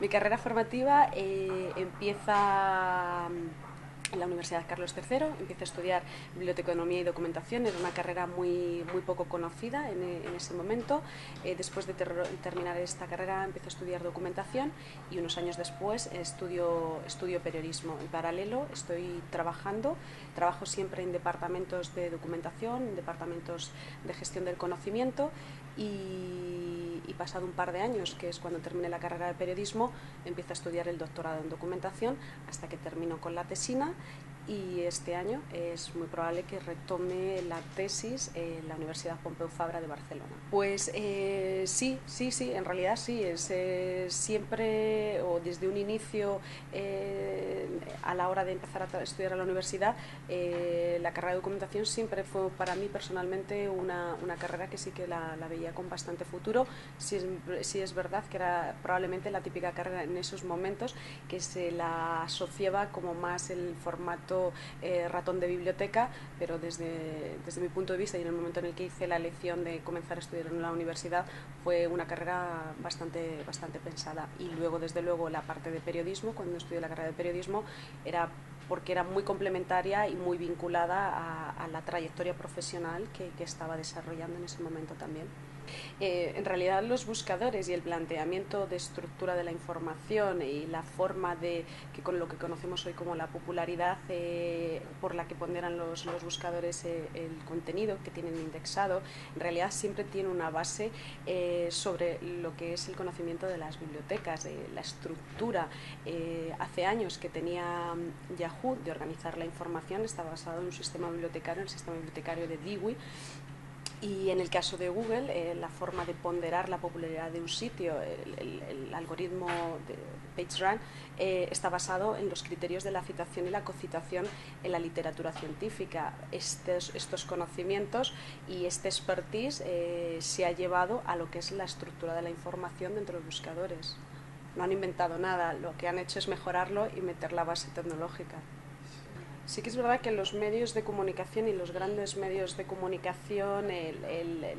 Mi carrera formativa empieza en la Universidad Carlos III, empiezo a estudiar biblioteconomía y documentación, era una carrera muy poco conocida en ese momento. Después de terminar esta carrera empiezo a estudiar documentación y unos años después estudio periodismo. En paralelo estoy trabajo siempre en departamentos de documentación, en departamentos de gestión del conocimiento y pasado un par de años, que es cuando terminé la carrera de periodismo, empiezo a estudiar el doctorado en documentación hasta que termino con la tesina y este año es muy probable que retome la tesis en la Universidad Pompeu Fabra de Barcelona. Pues sí, en realidad sí, es siempre o desde un inicio a la hora de empezar a estudiar a la universidad, la carrera de documentación siempre fue para mí personalmente una carrera que sí que la veía con bastante futuro. Sí es verdad que era probablemente la típica carrera en esos momentos que se la asociaba como más el formato ratón de biblioteca, pero desde mi punto de vista y en el momento en el que hice la elección de comenzar a estudiar en la universidad fue una carrera bastante pensada. Y luego, desde luego, la parte de periodismo, cuando estudié la carrera de periodismo, era porque era muy complementaria y muy vinculada a la trayectoria profesional que estaba desarrollando en ese momento también. En realidad los buscadores y el planteamiento de estructura de la información y la forma de que con lo que conocemos hoy como la popularidad por la que ponderan los buscadores el contenido que tienen indexado, en realidad siempre tiene una base sobre lo que es el conocimiento de las bibliotecas, la estructura. Hace años que tenía Yahoo de organizar la información, está basado en un sistema bibliotecario, el sistema bibliotecario de Dewey. Y en el caso de Google, la forma de ponderar la popularidad de un sitio, el algoritmo de PageRank, está basado en los criterios de la citación y la cocitación en la literatura científica. Estos conocimientos y este expertise se ha llevado a lo que es la estructura de la información dentro de los buscadores. No han inventado nada, lo que han hecho es mejorarlo y meter la base tecnológica. Sí que es verdad que los medios de comunicación y los grandes medios de comunicación,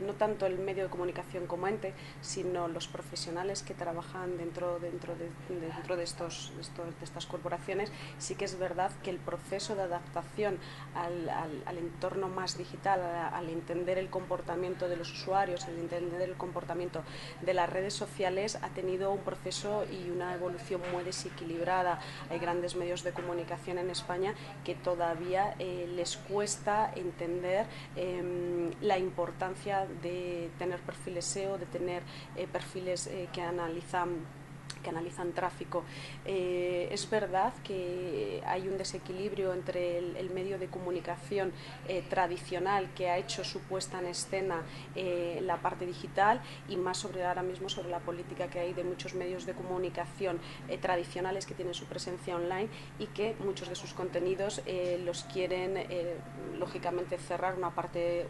no tanto el medio de comunicación como ente, sino los profesionales que trabajan dentro de estas corporaciones, sí que es verdad que el proceso de adaptación al entorno más digital, al entender el comportamiento de los usuarios, al entender el comportamiento de las redes sociales, ha tenido un proceso y una evolución muy desequilibrada. Hay grandes medios de comunicación en España que todavía les cuesta entender la importancia de tener perfiles SEO, de tener perfiles que analizan tráfico. Es verdad que hay un desequilibrio entre el medio de comunicación tradicional que ha hecho su puesta en escena la parte digital y más ahora mismo sobre la política que hay de muchos medios de comunicación tradicionales que tienen su presencia online y que muchos de sus contenidos los quieren lógicamente cerrar una parte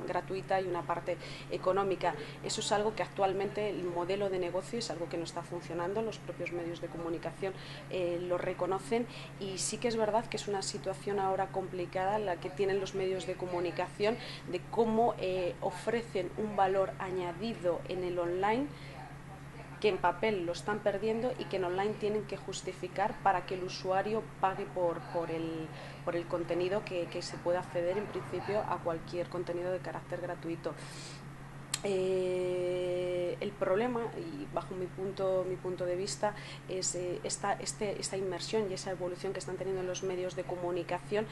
gratuita y una parte económica. Eso es algo que actualmente el modelo de negocio es algo que no está funcionando, los propios medios de comunicación lo reconocen y sí que es verdad que es una situación ahora complicada la que tienen los medios de comunicación de cómo ofrecen un valor añadido en el online que en papel lo están perdiendo y que en online tienen que justificar para que el usuario pague por el contenido que se puede acceder en principio a cualquier contenido de carácter gratuito. El problema, y bajo mi punto de vista, es esta inmersión y esa evolución que están teniendo los medios de comunicación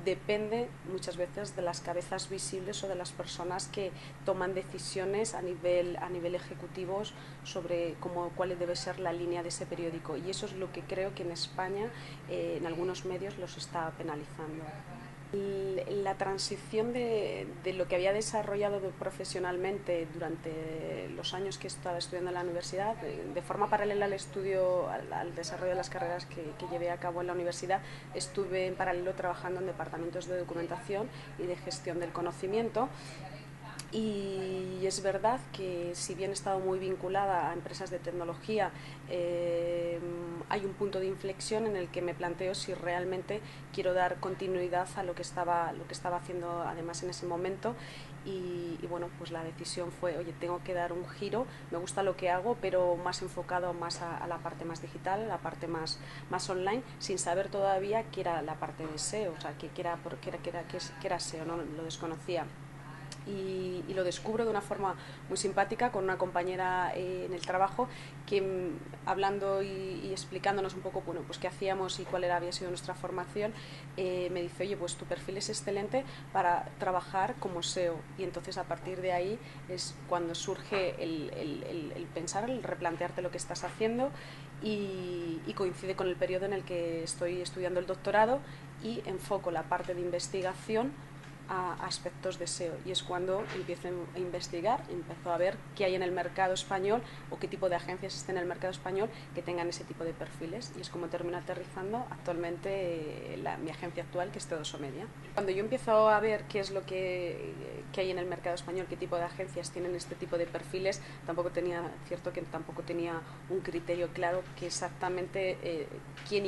depende muchas veces de las cabezas visibles o de las personas que toman decisiones a nivel ejecutivo sobre cuál debe ser la línea de ese periódico, y eso es lo que creo que en España en algunos medios los está penalizando. La transición de lo que había desarrollado profesionalmente durante los años que estaba estudiando en la universidad, de forma paralela al desarrollo de las carreras que llevé a cabo en la universidad, estuve en paralelo trabajando en departamentos de documentación y de gestión del conocimiento Y es verdad que si bien he estado muy vinculada a empresas de tecnología, hay un punto de inflexión en el que me planteo si realmente quiero dar continuidad a lo que estaba haciendo además en ese momento. Y bueno, pues la decisión fue, oye, tengo que dar un giro, me gusta lo que hago, pero más enfocado más a la parte más digital, a la parte más online, sin saber todavía qué era la parte de SEO, o sea, qué era SEO, no lo desconocía. Y lo descubro de una forma muy simpática con una compañera en el trabajo que hablando y explicándonos un poco, bueno, pues qué hacíamos y había sido nuestra formación, me dice, oye, pues tu perfil es excelente para trabajar como SEO. Y entonces a partir de ahí es cuando surge el pensar, el replantearte lo que estás haciendo, y coincide con el periodo en el que estoy estudiando el doctorado y enfoco la parte de investigación a aspectos de SEO, y es cuando empiezo a investigar, empiezo a ver qué hay en el mercado español o qué tipo de agencias estén en el mercado español que tengan ese tipo de perfiles, y es como termino aterrizando actualmente mi agencia actual, que es Teodoso Media. Cuando yo empiezo a ver qué es lo que hay en el mercado español, qué tipo de agencias tienen este tipo de perfiles, tampoco tenía un criterio claro que exactamente quién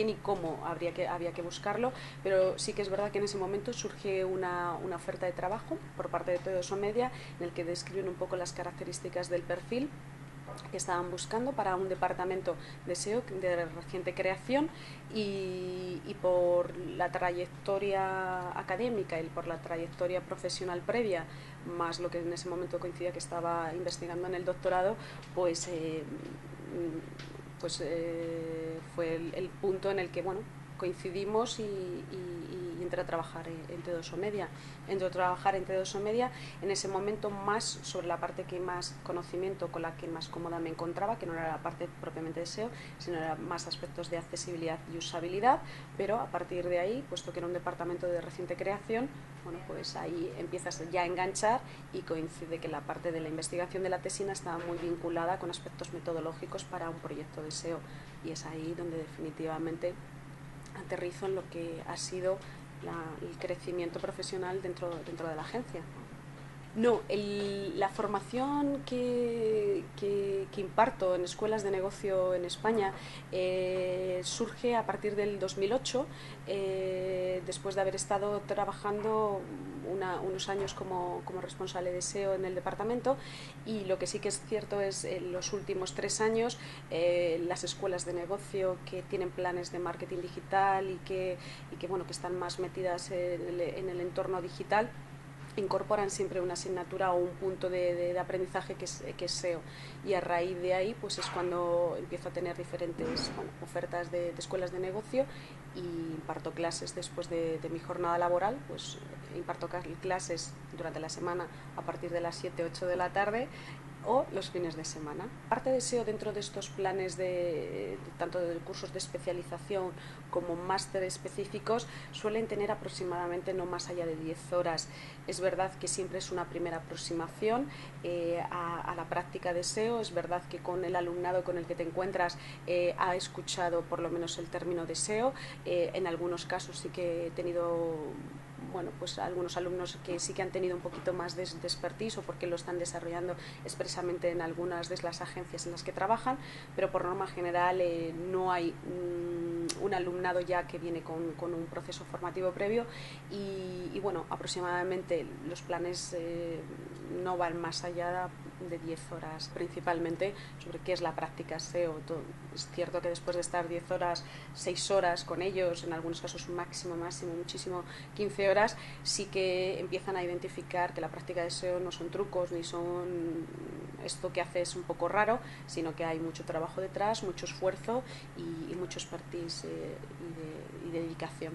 y cómo había que buscarlo, pero sí que es verdad que en ese momento surge una oferta de trabajo por parte de Teodoso Media en el que describen un poco las características del perfil que estaban buscando para un departamento de SEO de reciente creación, y por la trayectoria académica y por la trayectoria profesional previa, más lo que en ese momento coincidía que estaba investigando en el doctorado, pues fue el punto en el que, bueno, coincidimos y entré a trabajar en Teodoso Media. Entré a trabajar en Teodoso Media en ese momento más sobre la parte que más conocimiento, con la que más cómoda me encontraba, que no era la parte propiamente de SEO, sino era más aspectos de accesibilidad y usabilidad, pero a partir de ahí, puesto que era un departamento de reciente creación, bueno, pues ahí empiezas ya a enganchar, y coincide que la parte de la investigación de la tesina estaba muy vinculada con aspectos metodológicos para un proyecto de SEO, y es ahí donde definitivamente aterrizo en lo que ha sido el crecimiento profesional dentro de la agencia. No, la formación que imparto en escuelas de negocio en España surge a partir del 2008, después de haber estado trabajando unos años como responsable de SEO en el departamento, y lo que sí que es cierto es en los últimos 3 años las escuelas de negocio que tienen planes de marketing digital y que están más metidas en el entorno digital, incorporan siempre una asignatura o un punto de aprendizaje que es SEO, y a raíz de ahí pues es cuando empiezo a tener diferentes ofertas de escuelas de negocio, y imparto clases después de mi jornada laboral. Pues imparto clases durante la semana a partir de las 7-8 de la tarde o los fines de semana. Parte de SEO dentro de estos planes tanto de cursos de especialización como máster específicos suelen tener aproximadamente no más allá de 10 horas. Es verdad que siempre es una primera aproximación a la práctica de SEO. Es verdad que con el alumnado con el que te encuentras ha escuchado por lo menos el término de SEO. En algunos casos sí que he tenido pues algunos alumnos que sí que han tenido un poquito más de expertise, o porque lo están desarrollando expresamente en algunas de las agencias en las que trabajan, pero por norma general no hay un alumnado ya que viene con un proceso formativo previo, y aproximadamente los planes no van más allá de 10 horas, principalmente sobre qué es la práctica SEO. Es cierto que después de estar 10 horas, 6 horas con ellos, en algunos casos máximo, muchísimo 15 horas, sí que empiezan a identificar que la práctica de SEO no son trucos ni son esto que haces un poco raro, sino que hay mucho trabajo detrás, mucho esfuerzo y mucho expertise y dedicación.